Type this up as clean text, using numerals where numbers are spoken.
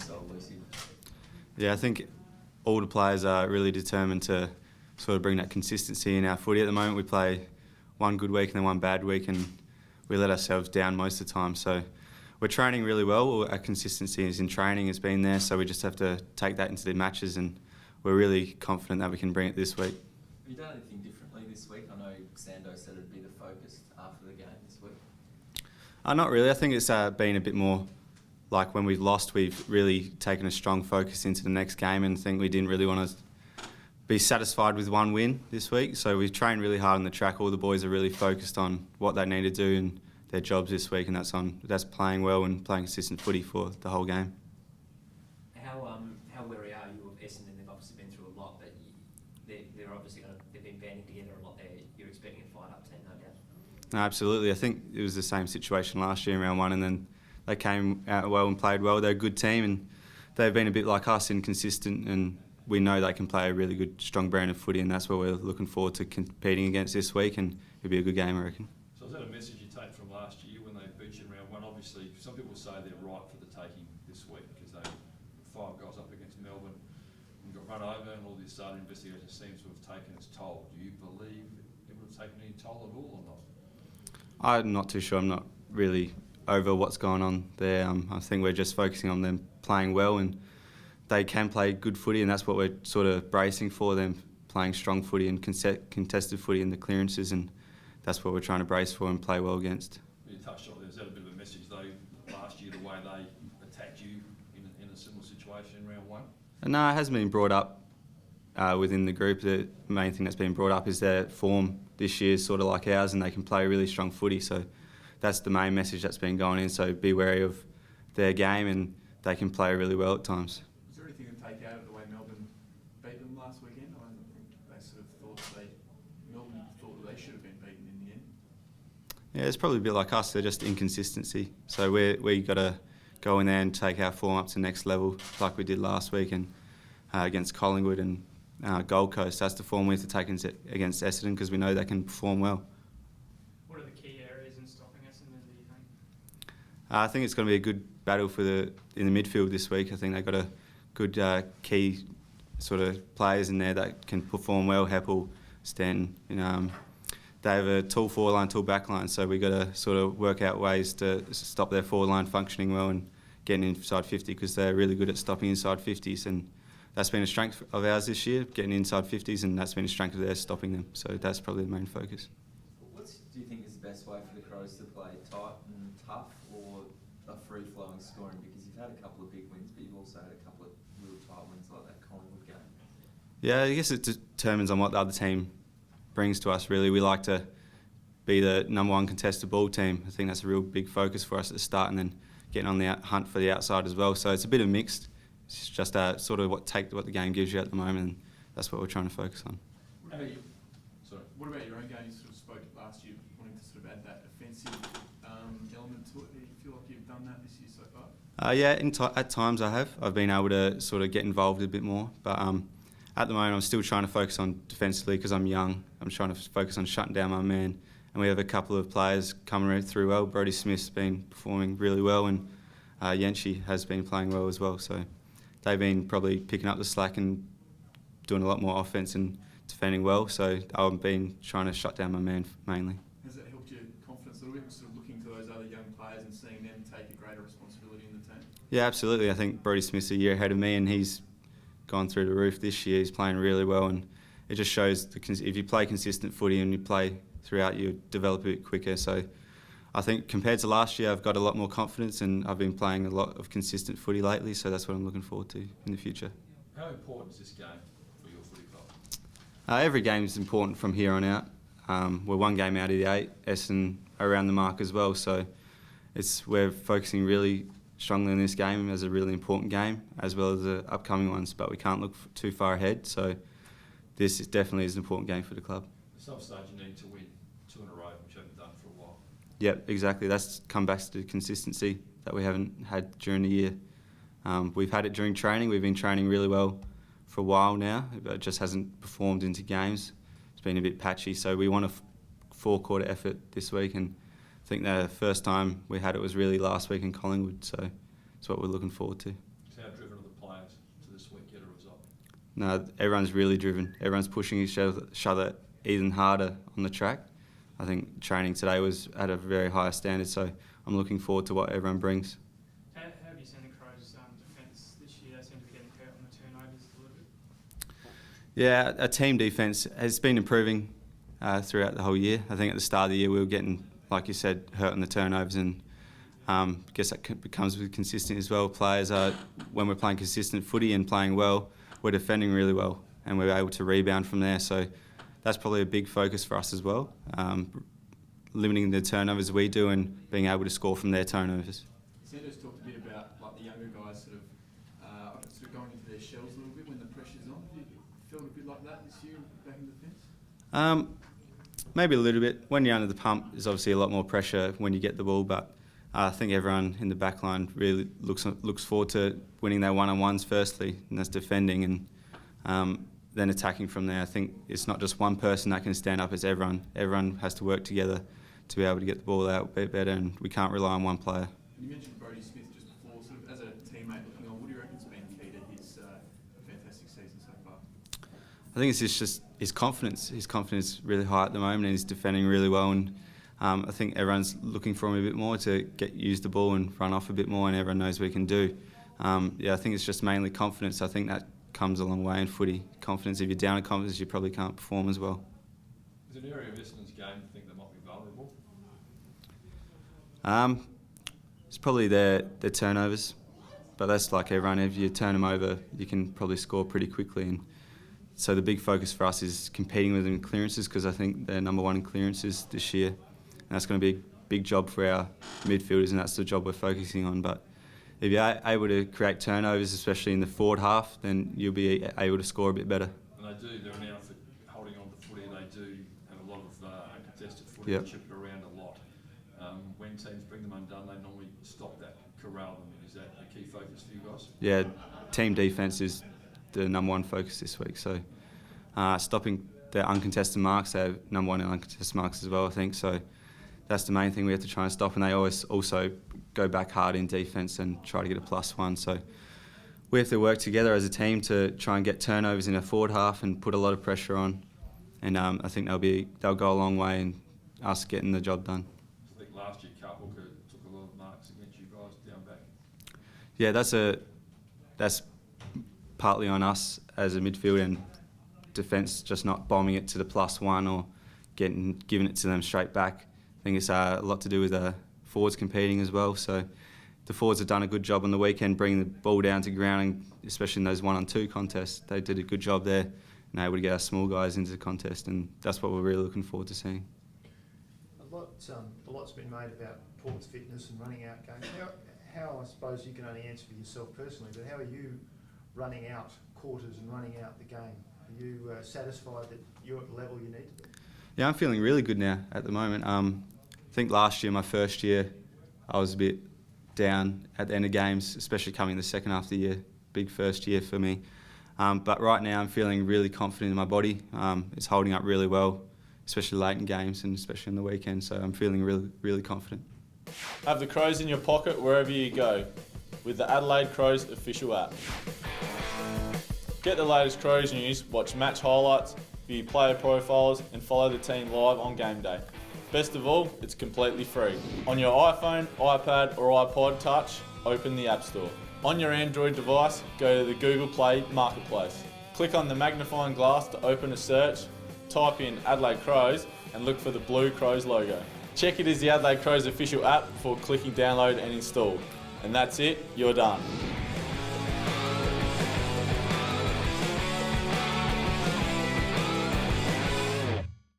so elusive? Yeah, I think all the players are really determined to sort of bring that consistency in our footy. At the moment, we play one good week and then one bad week, and we let ourselves down most of the time. So we're training really well. Our consistency is in training has been there, so we just have to take that into the matches, and we're really confident that we can bring it this week. Have you done anything differently this week? I know Sando said it'd be the focus after the game this week. Not really. I think it's been a bit more like when we've lost, we've really taken a strong focus into the next game, and think we didn't really want to be satisfied with one win this week. So we've trained really hard on the track. All the boys are really focused on what they need to do and their jobs this week, and that's playing well and playing consistent footy for the whole game. How wary are you of Essendon? They've obviously been through a lot, but they're obviously they've been banding together a lot there. You're expecting a fight-up team, no doubt. No, absolutely. I think it was the same situation last year in round one, and then they came out well and played well. They're a good team, and they've been a bit like us, inconsistent, and we know they can play a really good, strong brand of footy, and that's what we're looking forward to competing against this week, and it'll be a good game, I reckon. So is that a message you take from last year when they beat you in round one? Obviously, some people say they're right for the taking this week because they 5 goals up against Melbourne and got run over, and all this starting investigation seems to have taken its toll. Do you believe it would have taken any toll at all or not? I'm not too sure. I'm not really over what's going on there. I think we're just focusing on them playing well, and they can play good footy, and that's what we're sort of bracing for, them playing strong footy and contested footy in the clearances, and that's what we're trying to brace for and play well against. You touched on, is that a bit of a message though, last year, the way they attacked you in a similar situation in round one? No, it hasn't been brought up within the group. The main thing that's been brought up is their form this year is sort of like ours, and they can play really strong footy, so that's the main message that's been going in, so be wary of their game, and they can play really well at times. Was there anything to take out of the way Melbourne beat them last weekend? I think they sort of thought Melbourne thought that they should have been beaten in the end. Yeah, it's probably a bit like us. They're just inconsistency. So we got to go in there and take our form up to the next level, like we did last week and against Collingwood and Gold Coast. That's the form we have to take against Essendon because we know they can perform well. What are the key areas in stopping Essendon, do you think? I think it's going to be a good battle in the midfield this week. I think they've got a good key sort of players in there that can perform well. Heppel, Stanton, they have a tall forward line, tall back line, so we've got to sort of work out ways to stop their forward line functioning well and getting inside 50 because they're really good at stopping inside 50s, and that's been a strength of ours this year, getting inside 50s, and that's been a strength of theirs, stopping them. So that's probably the main focus. What do you think is the best way for the Crows to play, tight and tough, or a free-flowing scoring? Because you've had a couple of big wins, but you've also had a couple of real tight wins like that Collingwood game. Yeah, I guess it determins on what the other team brings to us, really. We like to be the number one contested ball team. I think that's a real big focus for us at the start, and then getting on the hunt for the outside as well. So it's a bit of mixed. It's just sort of what the game gives you at the moment, and that's what we're trying to focus on. What about your own game? You sort of spoke last year, wanting to sort of add that offensive element to it. Do you feel like you've done that this year so far? Yeah, at times I have. I've been able to sort of get involved a bit more, but at the moment I'm still trying to focus on defensively because I'm young. I'm trying to focus on shutting down my man, and we have a couple of players coming through well. Brodie Smith's been performing really well, and Yancey has been playing well as well. So they've been probably picking up the slack and doing a lot more offence and defending well. So I've been trying to shut down my man mainly. Has that helped your confidence a little bit, sort of looking to those other young players and seeing them take a greater responsibility in the team? Yeah, absolutely. I think Brodie Smith's a year ahead of me, and he's gone through the roof this year. He's playing really well, and it just shows if you play consistent footy and you play throughout, you develop a bit quicker. So I think compared to last year, I've got a lot more confidence, and I've been playing a lot of consistent footy lately, so that's what I'm looking forward to in the future. How important is this game for your footy club? Every game is important from here on out. We're one game out of the 8, Essendon are around the mark as well, so we're focusing really strongly in this game as a really important game, as well as the upcoming ones, but we can't look too far ahead, so this definitely is an important game for the club. At some stage you need to win 2 in a row, which you haven't done for a while. Yep, exactly. That's come back to consistency that we haven't had during the year. We've had it during training. We've been training really well for a while now, but it just hasn't performed into games. It's been a bit patchy, so we want a 4-quarter effort this week, and I think the first time we had it was really last week in Collingwood, so it's what we're looking forward to. So how No, everyone's really driven. Everyone's pushing each other even harder on the track. I think training today was at a very high standard, so I'm looking forward to what everyone brings. How have you seen the Crows' defence this year? They seem to be getting hurt on the turnovers a little bit. Yeah, our team defence has been improving throughout the whole year. I think at the start of the year we were getting, like you said, hurt on the turnovers, and I guess that becomes with consistent as well. Players are, when we're playing consistent footy and playing well, we're defending really well and we're able to rebound from there. So that's probably a big focus for us as well, limiting the turnovers we do and being able to score from their turnovers. Sando's talked a bit about like the younger guys sort of going into their shells a little bit when the pressure's on. Have you felt a bit like that this year back in defence? Maybe a little bit. When you're under the pump, there's obviously a lot more pressure when you get the ball, but I think everyone in the back line really looks forward to winning their one-on-ones firstly, and that's defending, and then attacking from there. I think it's not just one person that can stand up, it's everyone. Everyone has to work together to be able to get the ball out a bit better, and we can't rely on one player. You mentioned Brodie Smith just before, sort of as a teammate looking on, what do you reckon's been key to his fantastic season so far? I think it's just his confidence. His confidence is really high at the moment, and he's defending really well, and I think everyone's looking for him a bit more to use the ball and run off a bit more, and everyone knows what he can do. I think it's just mainly confidence. I think that comes a long way in footy. Confidence, if you're down in confidence, you probably can't perform as well. Is there an area of Essendon's game you think that might be vulnerable? It's probably their turnovers, but that's like everyone. If you turn them over, you can probably score pretty quickly, and so the big focus for us is competing with them in clearances, because I think they're number one in clearances this year. And that's going to be a big job for our midfielders, and that's the job we're focusing on. But if you're able to create turnovers, especially in the forward half, then you'll be able to score a bit better. And they do, they're renowned for holding on to footy, and they do have a lot of uncontested footy, Yep. chip it around a lot. When teams bring them undone, they normally stop that, corral them. Is that a key focus for you guys? Yeah, team defence is the number one focus this week. So stopping their uncontested marks, they're number one in uncontested marks as well, I think. So that's the main thing we have to try and stop, and they always also go back hard in defence and try to get a +1. So we have to work together as a team to try and get turnovers in our forward half and put a lot of pressure on, and I think they'll go a long way in us getting the job done. I think last year Carl Hooker took a lot of marks against you guys down back. Yeah, that's partly on us as a midfield and defence, just not bombing it to the +1 or giving it to them straight back. I think it's a lot to do with forwards competing as well. So the forwards have done a good job on the weekend bringing the ball down to ground, and especially in those 1-on-2 contests. They did a good job there and able to get our small guys into the contest, and that's what we're really looking forward to seeing. A lot's been made about Port's fitness and running out games. How, I suppose you can only answer for yourself personally, but how are you running out quarters and running out the game? Are you satisfied that you're at the level you need to be? Yeah, I'm feeling really good now at the moment. I think last year, my first year, I was a bit down at the end of games, especially coming the second half of the year. Big first year for me. But right now I'm feeling really confident in my body. It's holding up really well, especially late in games and especially on the weekend. So I'm feeling really, really confident. Have the Crows in your pocket wherever you go with the Adelaide Crows official app. Get the latest Crows news, watch match highlights, view player profiles and follow the team live on game day. Best of all, it's completely free. On your iPhone, iPad or iPod Touch, open the App Store. On your Android device, go to the Google Play Marketplace. Click on the magnifying glass to open a search, type in Adelaide Crows and look for the blue Crows logo. Check it as the Adelaide Crows official app before clicking download and install. And that's it, you're done.